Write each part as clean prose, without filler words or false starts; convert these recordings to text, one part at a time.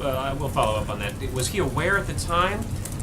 I will follow up on that. Was he aware at the time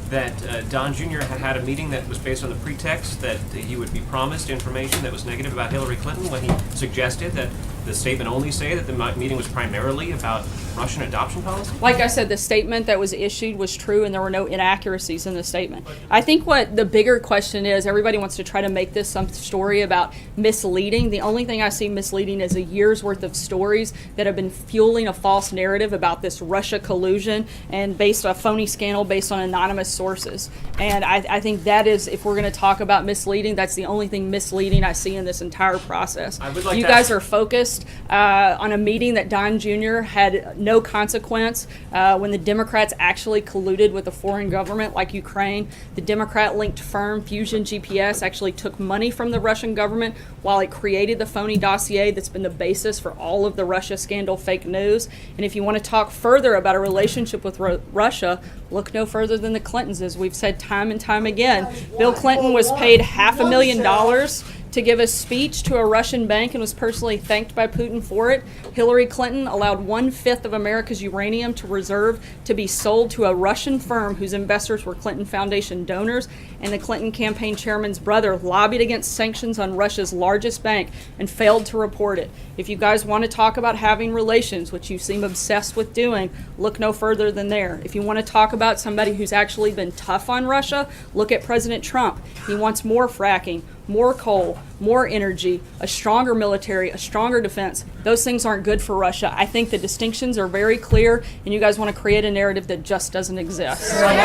that Don Jr. had a meeting that was based on the pretext that he would be promised information that was negative about Hillary Clinton when he suggested that the statement only say that the meeting was primarily about Russian adoption policy? Like I said, the statement that was issued was true and there were no inaccuracies in the statement. I think what the bigger question is, everybody wants to try to make this some story about misleading. The only thing I see misleading is a year's worth of stories that have been fueling a false narrative about this Russia collusion and based on a phony scandal based on anonymous sources. And I think that is, if we're going to talk about misleading, that's the only thing misleading I see in this entire process. I would like you to guys ask- are focused on a meeting that Don Jr. had no consequence when the Democrats actually colluded with a foreign government like Ukraine. The Democrat-linked firm Fusion GPS actually took money from the Russian government while it created the phony dossier that's been the basis for all of the Russia scandal fake news. And if you want to talk further about a relationship with Russia, look no further than the Clintons, as we've said time and time again. Bill Clinton was paid $500,000 to give a speech to a Russian bank and was personally thanked by Putin for it. Hillary Clinton allowed 1/5 of America's uranium to reserve to be sold to a Russian firm whose investors were Clinton Foundation donors, and the Clinton campaign chairman's brother lobbied against sanctions on Russia's largest bank and failed to report it. If you guys want to talk about having relations, which you seem obsessed with doing, look no further than there. If you want to talk about somebody who's actually been tough on Russia, look at President Trump. He wants more fracking, more coal, more energy, a stronger military, a stronger defense. Those things aren't good for Russia. I think the distinctions are very clear, and you guys want to create a narrative that just doesn't exist. Hey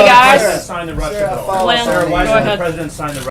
guys. Sign the Russia bill. Glenn, Sarah, why go should the ahead. president sign the